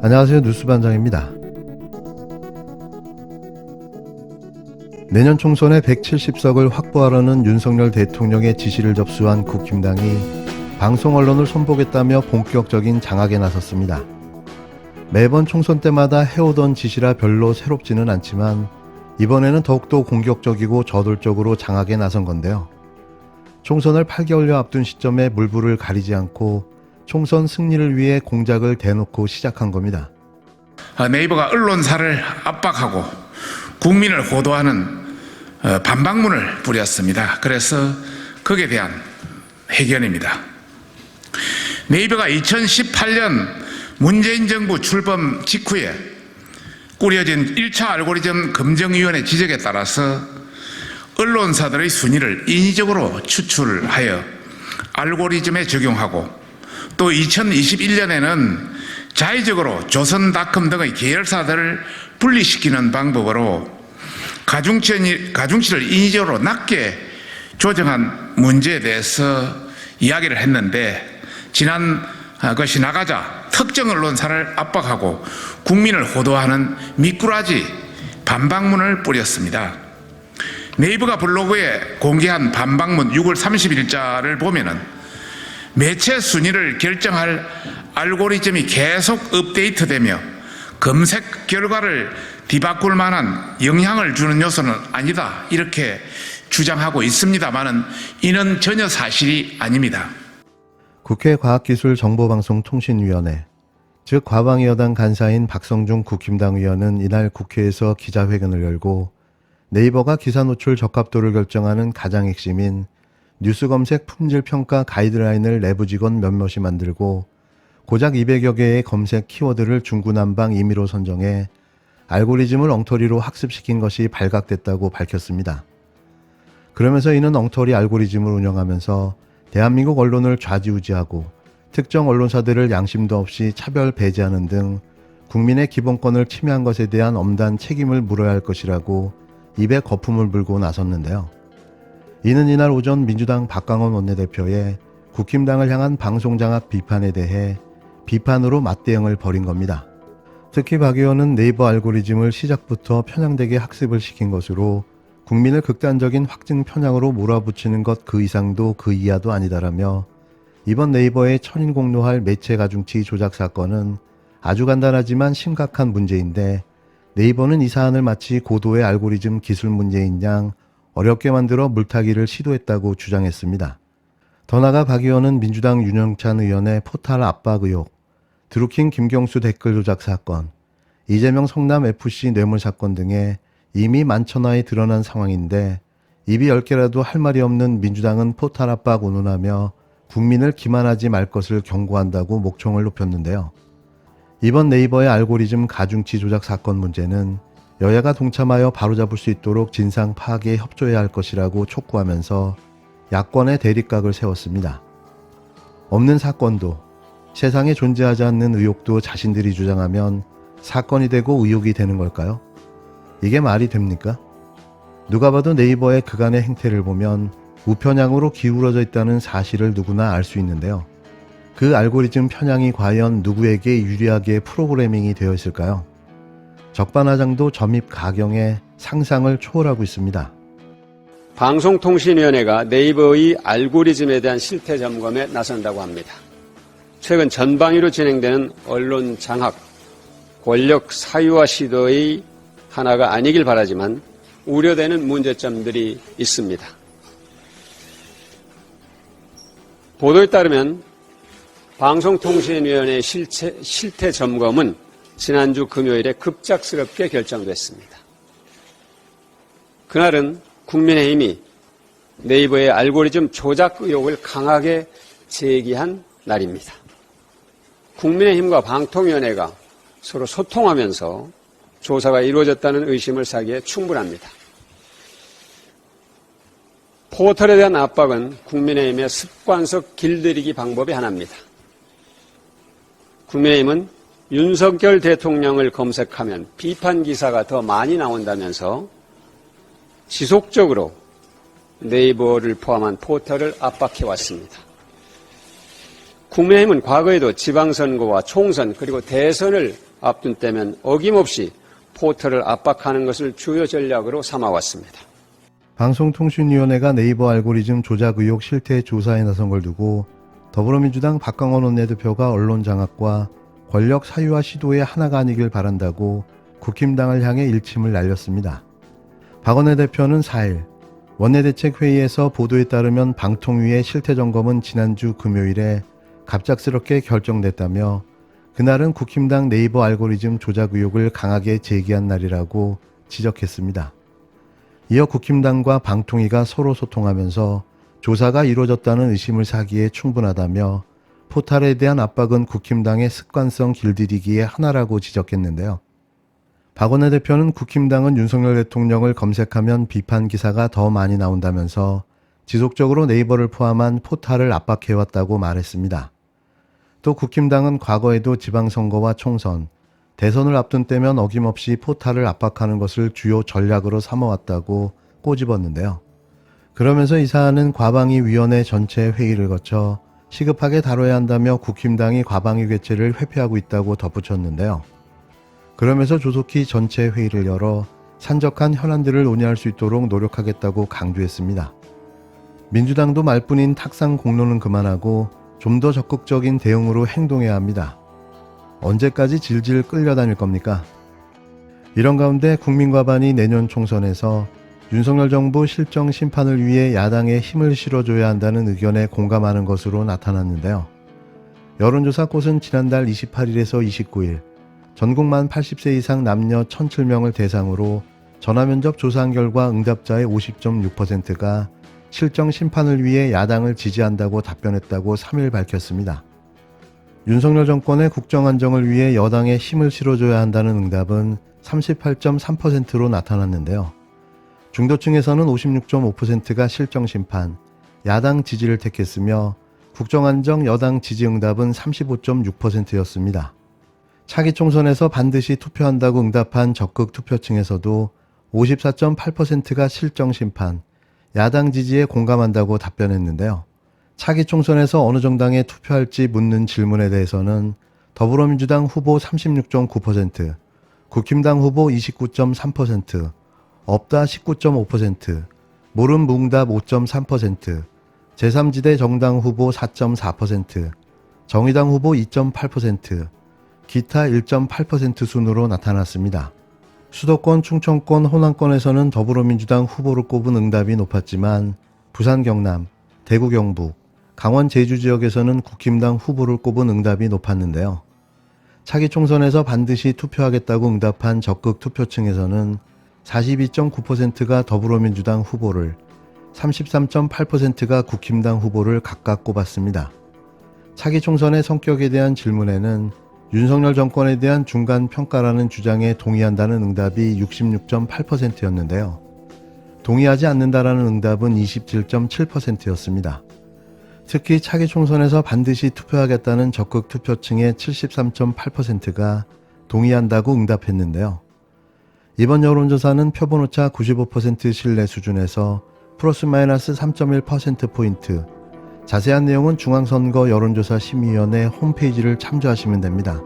안녕하세요. 뉴스반장입니다. 내년 총선에 170석을 확보하려는 윤석열 대통령의 지시를 접수한 국힘당이 방송 언론을 손보겠다며 본격적인 장악에 나섰습니다. 매번 총선 때마다 해오던 지시라 별로 새롭지는 않지만 이번에는 더욱더 공격적이고 저돌적으로 장악에 나선 건데요. 총선을 8개월여 앞둔 시점에 물불을 가리지 않고 총선 승리를 위해 공작을 대놓고 시작한 겁니다. 네이버가 언론사를 압박하고 국민을 호도하는 반박문을 뿌렸습니다. 그래서 거기에 대한 해견입니다. 네이버가 2018년 문재인 정부 출범 직후에 꾸려진 1차 알고리즘 검증위원회 지적에 따라서 언론사들의 순위를 인위적으로 추출하여 알고리즘에 적용하고 또 2021년에는 자의적으로 조선닷컴 등의 계열사들을 분리시키는 방법으로 가중치를 인위적으로 낮게 조정한 문제에 대해서 이야기를 했는데 지난 것이 나가자 특정 언론사를 압박하고 국민을 호도하는 미꾸라지 반박문을 뿌렸습니다. 네이버가 블로그에 공개한 반박문 6월 30일자를 보면은 매체 순위를 결정할 알고리즘이 계속 업데이트되며 검색 결과를 뒤바꿀 만한 영향을 주는 요소는 아니다 이렇게 주장하고 있습니다만은 이는 전혀 사실이 아닙니다. 국회 과학기술정보방송통신위원회, 즉 과방위 여당 간사인 박성중 국힘당 의원은 이날 국회에서 기자회견을 열고 네이버가 기사 노출 적합도를 결정하는 가장 핵심인 뉴스검색 품질평가 가이드라인을 내부 직원 몇몇이 만들고 고작 200여 개의 검색 키워드를 중구난방 임의로 선정해 알고리즘을 엉터리로 학습시킨 것이 발각됐다고 밝혔습니다. 그러면서 이는 엉터리 알고리즘을 운영하면서 대한민국 언론을 좌지우지하고 특정 언론사들을 양심도 없이 차별 배제하는 등 국민의 기본권을 침해한 것에 대한 엄단 책임을 물어야 할 것이라고 입에 거품을 불고 나섰는데요. 이는 이날 오전 민주당 박강원 원내대표의 국힘당을 향한 방송장악 비판에 대해 비판으로 맞대응을 벌인 겁니다. 특히 박 의원은 네이버 알고리즘을 시작부터 편향되게 학습을 시킨 것으로 국민을 극단적인 확증 편향으로 몰아붙이는 것 그 이상도 그 이하도 아니다라며 이번 네이버에 천인공노할 매체 가중치 조작 사건은 아주 간단하지만 심각한 문제인데 네이버는 이 사안을 마치 고도의 알고리즘 기술 문제인 양 어렵게 만들어 물타기를 시도했다고 주장했습니다. 더 나아가 박 의원은 민주당 윤영찬 의원의 포탈 압박 의혹, 드루킹 김경수 댓글 조작 사건, 이재명 성남FC 뇌물 사건 등에 이미 만천하에 드러난 상황인데 입이 10개라도 할 말이 없는 민주당은 포탈 압박 운운하며 국민을 기만하지 말 것을 경고한다고 목청을 높였는데요. 이번 네이버의 알고리즘 가중치 조작 사건 문제는 여야가 동참하여 바로잡을 수 있도록 진상 파악에 협조해야 할 것이라고 촉구하면서 야권의 대립각을 세웠습니다. 없는 사건도 세상에 존재하지 않는 의혹도 자신들이 주장하면 사건이 되고 의혹이 되는 걸까요? 이게 말이 됩니까? 누가 봐도 네이버의 그간의 행태를 보면 우편향으로 기울어져 있다는 사실을 누구나 알 수 있는데요. 그 알고리즘 편향이 과연 누구에게 유리하게 프로그래밍이 되어 있을까요? 적반하장도 점입 가경의 상상을 초월하고 있습니다. 방송통신위원회가 네이버의 알고리즘에 대한 실태 점검에 나선다고 합니다. 최근 전방위로 진행되는 언론 장악, 권력 사유화 시도의 하나가 아니길 바라지만 우려되는 문제점들이 있습니다. 보도에 따르면 방송통신위원회 실태 점검은 지난주 금요일에 급작스럽게 결정됐습니다. 그날은 국민의힘이 네이버의 알고리즘 조작 의혹을 강하게 제기한 날입니다. 국민의힘과 방통위원회가 서로 소통하면서 조사가 이루어졌다는 의심을 사기에 충분합니다. 포털에 대한 압박은 국민의힘의 습관적 길들이기 방법의 하나입니다. 국민의힘은 윤석열 대통령을 검색하면 비판 기사가 더 많이 나온다면서 지속적으로 네이버를 포함한 포털을 압박해왔습니다. 국민의힘은 과거에도 지방선거와 총선 그리고 대선을 앞둔 때면 어김없이 포털을 압박하는 것을 주요 전략으로 삼아왔습니다. 방송통신위원회가 네이버 알고리즘 조작 의혹 실태 조사에 나선 걸 두고 더불어민주당 박강원 원내대표가 언론 장악과 권력 사유화 시도의 하나가 아니길 바란다고 국힘당을 향해 일침을 날렸습니다. 박 원내대표는 4일 원내대책회의에서 보도에 따르면 방통위의 실태 점검은 지난주 금요일에 갑작스럽게 결정됐다며 그날은 국힘당 네이버 알고리즘 조작 의혹을 강하게 제기한 날이라고 지적했습니다. 이어 국힘당과 방통위가 서로 소통하면서 조사가 이루어졌다는 의심을 사기에 충분하다며 포탈에 대한 압박은 국힘당의 습관성 길들이기의 하나라고 지적했는데요. 박 원내대표는 국힘당은 윤석열 대통령을 검색하면 비판 기사가 더 많이 나온다면서 지속적으로 네이버를 포함한 포탈을 압박해왔다고 말했습니다. 또 국힘당은 과거에도 지방선거와 총선, 대선을 앞둔 때면 어김없이 포탈을 압박하는 것을 주요 전략으로 삼아왔다고 꼬집었는데요. 그러면서 이 사안은 과방위 위원회 전체 회의를 거쳐 시급하게 다뤄야 한다며 국힘당이 과방위 개최를 회피하고 있다고 덧붙였는데요. 그러면서 조속히 전체 회의를 열어 산적한 현안들을 논의할 수 있도록 노력하겠다고 강조했습니다. 민주당도 말뿐인 탁상 공론은 그만하고 좀 더 적극적인 대응으로 행동해야 합니다. 언제까지 질질 끌려다닐 겁니까? 이런 가운데 국민과반이 내년 총선에서 윤석열 정부 실정 심판을 위해 야당에 힘을 실어줘야 한다는 의견에 공감하는 것으로 나타났는데요. 여론조사 꽃은 지난달 28일에서 29일 전국 만 80세 이상 남녀 1,007명을 대상으로 전화면접 조사한 결과 응답자의 50.6%가 실정 심판을 위해 야당을 지지한다고 답변했다고 3일 밝혔습니다. 윤석열 정권의 국정 안정을 위해 여당에 힘을 실어줘야 한다는 응답은 38.3%로 나타났는데요. 중도층에서는 56.5%가 실정 심판, 야당 지지를 택했으며 국정안정 여당 지지 응답은 35.6%였습니다. 차기 총선에서 반드시 투표한다고 응답한 적극 투표층에서도 54.8%가 실정 심판, 야당 지지에 공감한다고 답변했는데요. 차기 총선에서 어느 정당에 투표할지 묻는 질문에 대해서는 더불어민주당 후보 36.9%, 국힘당 후보 29.3%, 없다 19.5%, 모름 무응답 5.3%, 제3지대 정당 후보 4.4%, 정의당 후보 2.8%, 기타 1.8% 순으로 나타났습니다. 수도권, 충청권, 호남권에서는 더불어민주당 후보를 꼽은 응답이 높았지만 부산, 경남, 대구, 경북, 강원, 제주 지역에서는 국힘당 후보를 꼽은 응답이 높았는데요. 차기 총선에서 반드시 투표하겠다고 응답한 적극 투표층에서는 42.9%가 더불어민주당 후보를, 33.8%가 국힘당 후보를 각각 꼽았습니다. 차기 총선의 성격에 대한 질문에는 윤석열 정권에 대한 중간 평가라는 주장에 동의한다는 응답이 66.8%였는데요. 동의하지 않는다라는 응답은 27.7%였습니다. 특히 차기 총선에서 반드시 투표하겠다는 적극 투표층의 73.8%가 동의한다고 응답했는데요. 이번 여론조사는 표본오차 95% 신뢰 수준에서 플러스 마이너스 3.1%포인트, 자세한 내용은 중앙선거 여론조사 심의위원회 홈페이지를 참조하시면 됩니다.